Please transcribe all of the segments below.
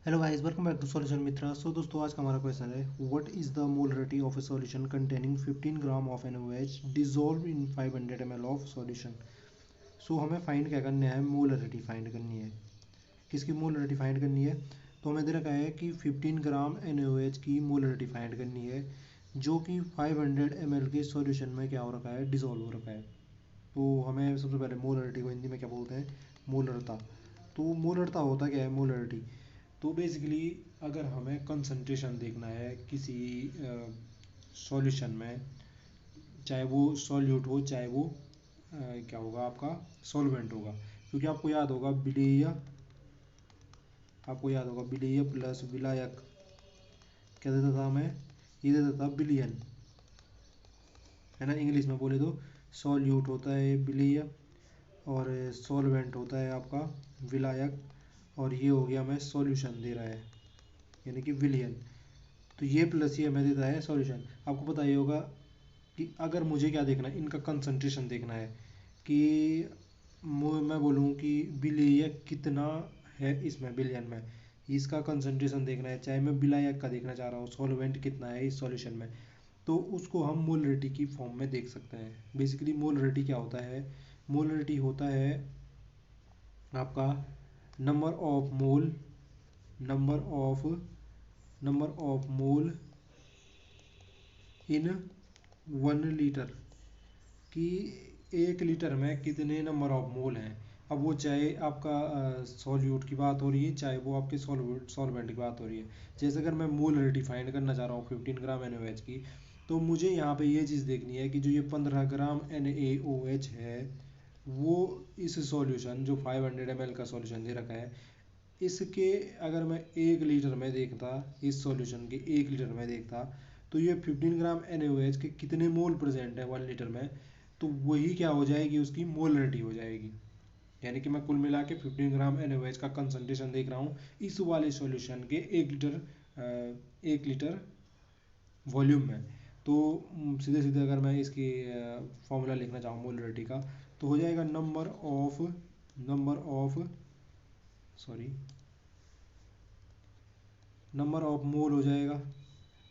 Hello guys, welcome back to solution Mitra. So दोस्तों, आज का हमारा क्वेश्चन है what is the molarity of a solution containing 15 gram of NaOH dissolve in 500 ml of solution. So हमें find क्या करना है, मोलरिटी फाइंड करनी है। किसकी मोलरिटी फाइंड करनी है? तो हमें दे रखा है कि 15 ग्राम NaOH की मोलरिटी फाइंड करनी है, जो कि 500 ml के सॉल्यूशन में क्या हो रखा है, डिजोल्व हो रखा है। तो हमें सबसे पहले मोलरिटी को हिंदी में क्या बोलते हैं, मोलरता। तो मोलरता होता क्या है, मोलरिटी? तो बेसिकली अगर हमें कंसंट्रेशन देखना है किसी सॉल्यूशन में, चाहे वो सॉल्यूट हो चाहे वो क्या होगा आपका, सॉल्वेंट होगा। क्योंकि आपको याद होगा बिलीय प्लस विलायक क्या देता था हमें, ये देता था बिलियन, है ना। इंग्लिश में बोले तो सॉल्यूट होता है बिलीय और सॉल्वेंट होता है आपका विलायक, और ये हो गया हमें सॉल्यूशन दे रहा है यानी कि विलियन। तो ये प्लस ये हमें देता है सॉल्यूशन। आपको पता ही होगा कि अगर मुझे क्या देखना है, इनका कंसंट्रेशन देखना है कि मैं बोलूँ कि बिलियक कितना है इसमें, बिलियन में इसका कंसंट्रेशन देखना है, चाहे मैं बिलायक का देखना चाह रहा हूँ सॉल्वेंट कितना है इस सॉल्यूशन में, तो उसको हम मोलरिटी की फॉर्म में देख सकते हैं। बेसिकली मोलरिटी क्या होता है, मोलरिटी होता है आपका number of mole, number of number of mole in 1 litre, कि 1 लीटर में कितने नंबर ऑफ मोल हैं। अब वो चाहे आपका सॉल्यूट की बात हो रही है, चाहे वो आपके सॉल्वेंट की बात हो रही है। जैसे अगर मैं मोलरिटी फाइंड करना चाह रहा हूँ 15 ग्राम NaOH की, तो मुझे यहाँ पे ये चीज़ देखनी है कि जो ये 15 ग्राम NaOH है, वो इस सॉल्यूशन जो 500 ml का सॉल्यूशन दे रखा है, इसके अगर मैं 1 लीटर में देखता, इस सॉल्यूशन के 1 लीटर में देखता, तो ये 15 ग्राम NaOH के कितने मोल प्रेजेंट है 1 लीटर में, तो वही क्या हो जाएगी, उसकी मोलरिटी हो जाएगी। यानी कि मैं कुल मिला के 15 ग्राम NaOH का कंसंट्रेशन देख रहा हूँ इस वाले सॉल्यूशन के 1 लीटर वॉल्यूम में। तो सीधे सीधे अगर मैं इसकी फॉर्मूला लिखना चाहूँ मोलरिटी का, तो हो जाएगा नंबर ऑफ मोल हो जाएगा,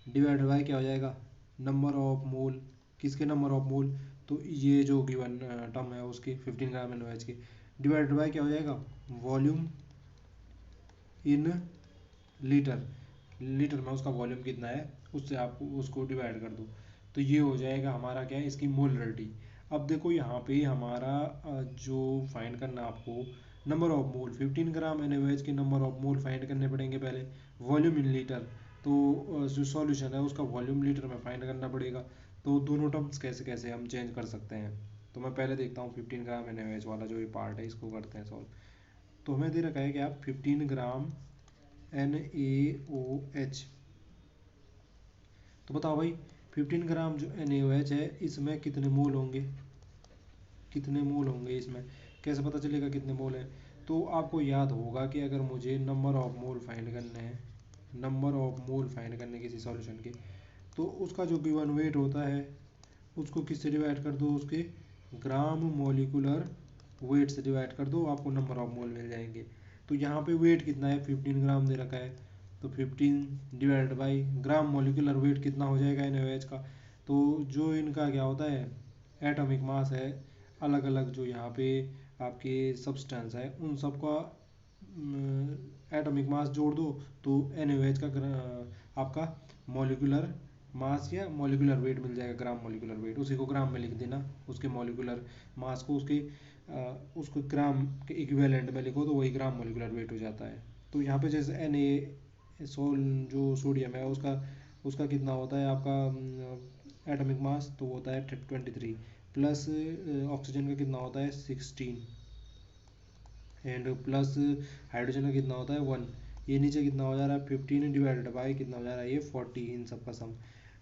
डिवाइड बाय क्या हो जाएगा, नंबर ऑफ मोल। किसके नंबर ऑफ मोल? तो ये जो गिवन टर्म है उसके 15 ग्राम NaOH के, डिवाइड बाय क्या हो जाएगा, वॉल्यूम इन लीटर। लीटर में उसका वॉल्यूम कितना है, उससे आप उसको डिवाइड कर दो, तो ये हो जाएगा हमारा क्या है, इसकी मोलरिटी। अब देखो यहाँ पे हमारा जो फाइंड करना आपको number of mole, 15 gram NaOH के नंबर ऑफ मोल फाइंड करने पड़ेंगे पहले, वॉल्यूम इन लीटर। तो जो सॉल्यूशन है उसका वॉल्यूम लीटर में फाइंड करना पड़ेगा। तो दोनों टर्म्स कैसे कैसे हम चेंज कर सकते हैं, तो मैं पहले देखता हूँ 15 ग्राम NaOH वाला जो ये पार्ट है, इसको करते हैं सॉल्व। तो हमें दे रखा है कि आप 15 ग्राम NaOH, तो बताओ भाई 15 ग्राम जो NaOH है इसमें कितने मोल होंगे, कितने मोल होंगे इसमें, कैसे पता चलेगा कितने मोल हैं? तो आपको याद होगा कि अगर मुझे नंबर ऑफ मोल फाइंड करने हैं, नंबर ऑफ मोल फाइंड करने किसी सॉल्यूशन के, तो उसका जो गिवन वेट होता है उसको किससे डिवाइड कर दो, उसके ग्राम मोलिकुलर वेट से डिवाइड कर दो, आपको नंबर ऑफ मोल मिल जाएंगे। तो यहाँ पे वेट कितना है, 15 ग्राम दे रखा है, तो 15 divide by gram molecular weight कितना हो जाएगा NaOH का। तो जो इनका क्या होता है, एटॉमिक मास है, अलग अलग जो यहाँ पे आपके सब्सटेंस है उन सब का एटॉमिक मास जोड़ दो, तो NaOH का आपका मॉलिकुलर मास या मॉलिकुलर वेट मिल जाएगा, ग्राम मॉलिकुलर वेट, उसी को ग्राम में लिख देना, उसके मॉलिकुलर मास को उसको ग्राम के इक्विवेलेंट में लिखो, तो वही ग्राम मॉलिकुलर वेट हो जाता है। तो यहाँ पे जैसे जो सोडियम है उसका उसका कितना होता है आपका एटॉमिक मास, तो होता है 23, प्लस ऑक्सीजन का कितना होता है 16, एंड प्लस हाइड्रोजन का कितना होता है 1। ये नीचे कितना हो जा रहा है 15 डिवाइडेड बाई कितना हो जा रहा है ये 40, इन सब का सम।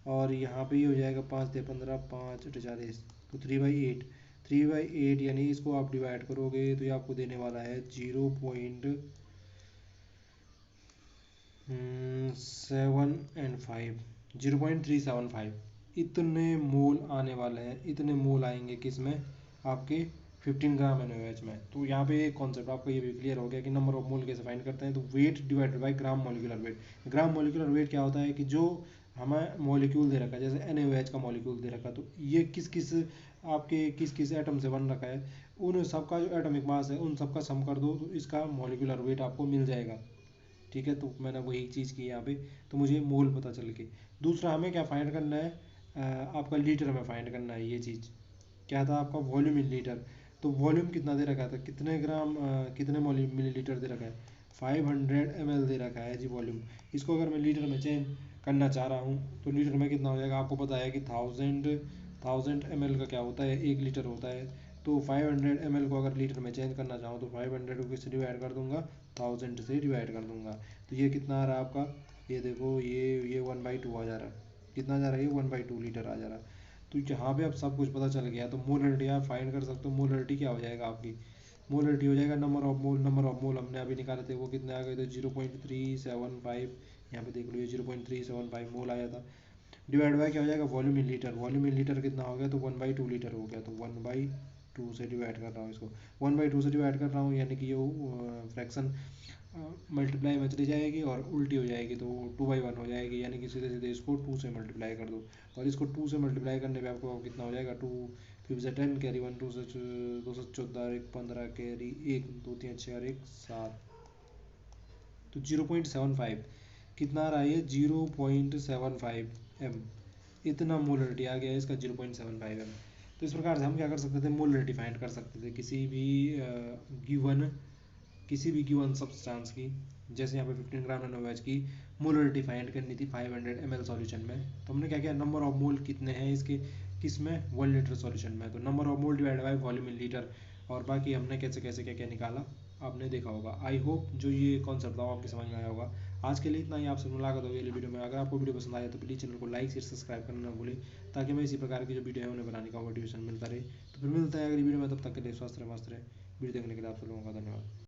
और यहाँ पे ये हो जाएगा 5 × 15 5 × 40, तो 3/8, 3/8 यानी इसको आप डिवाइड करोगे तो ये आपको देने वाला है 0.375, इतने मोल आने वाले हैं, इतने मोल आएंगे किस में, आपके 15 ग्राम NaOH में। तो यहाँ पे एक कॉन्सेप्ट आपको ये भी क्लियर हो गया कि नंबर ऑफ मोल कैसे फाइंड करते हैं। तो weight divided by gram molecular weight. Gram molecular weight क्या होता है कि जो हमें मॉलिक्यूल दे रखा है, जैसे NaOH का मॉलिक्यूल दे रखा है, तो ये किस किस आपके किस किस एटम से बन रखा है, उन सबका जो एटॉमिक मास है उन सबका सम कर दो तो इसका मॉलिक्यूलर वेट आपको मिल जाएगा। ठीक है, तो मैंने वही चीज़ की यहाँ पे, तो मुझे मोल पता चल के। दूसरा हमें क्या फाइंड करना है, आपका लीटर में फाइंड करना है। ये चीज़ क्या था आपका, वॉल्यूम इन लीटर। तो वॉल्यूम कितना दे रखा था, कितने ग्राम कितने मिलीलीटर दे रखा है, 500 ml दे रखा है जी वॉल्यूम। इसको अगर मैं लीटर में चेंज करना चाह रहा हूँ तो लीटर में कितना हो जाएगा, आपको पता है कि 1000 ml का क्या होता है, 1 लीटर होता है। तो 500 ml को अगर लीटर में चेंज करना चाहूँ तो 500 को किससे डिवाइड कर दूंगा, 1000 से डिवाइड कर दूंगा। तो ये कितना आ रहा है आपका, ये देखो ये 1/2 आ जा रहा है। कितना जा रहा है, ये 1/2 लीटर आ जा रहा है। तो यहाँ पे अब सब कुछ पता चल गया। तो मोलरिटी आप फाइंड कर सकते हो। मोलरिटी क्या हो जाएगा आपकी, मोलरिटी हो जाएगा number of mole. Number of mole हमने अभी निकाले थे, वो कितने आ गए थे, 0.375। यहाँ पे देख लो ये 0.375 मोल आया था। डिवाइड बाय क्या हो जाएगा, volume in litre. Volume in litre कितना हो गया, तो 1/2 लीटर हो गया। तो 1/2 से डिवाइड कर रहा हूँ इसको, 1/2 से डिवाइड कर रहा हूँ, यानी कि ये फ्रैक्शन मल्टीप्लाई में चली जाएगी और उल्टी हो जाएगी, तो 2/1 हो जाएगी। यानी कि सीधे सीधे इसको 2 से मल्टीप्लाई कर दो, और इसको 2 से मल्टीप्लाई करने पे आपको कितना हो जाएगा, 2 5 से 10 कैरी 1 2 से 14 1 15 कैरी 1 2 3 6 और 1 7। तो 0.75 कितना आ रहा है, ये 0.75 m। इतना मोलरिटी आ गया है इसका, 0.75 m। तो इस प्रकार से हम क्या कर सकते थे, मोलरिटी फाइंड कर सकते थे गिवन किसी भी गिवन सब्सटेंस की। जैसे यहाँ पे 15 ग्राम NaOH की मोलरिटी फाइंड करनी थी 500 ml सॉल्यूशन में। तो हमने क्या किया, नंबर ऑफ मोल कितने हैं इसके, किस में, 1 लीटर सॉल्यूशन में। तो number of mole divide by volume in litre, और बाकी हमने कैसे कैसे क्या क्या निकाला आपने देखा होगा। आई होप जो ये कॉन्सेप्ट था वो आपके समझ में आया होगा। आज के लिए इतना ही, आपसे मुलाकात होगी अगली वीडियो में। अगर आपको वीडियो पसंद आया तो प्लीज़ चैनल को लाइक शेयर सब्सक्राइब करना ना भूलें, ताकि मैं इसी प्रकार की जो वीडियो है उन्हें बनाने का मोटिवेशन मिलता रहे। तो फिर मिलते हैं अगली वीडियो में, तब तक के लिए स्वस्थ रहे मस्त रहे। वीडियो देखने के लिए आप सब लोगों का धन्यवाद।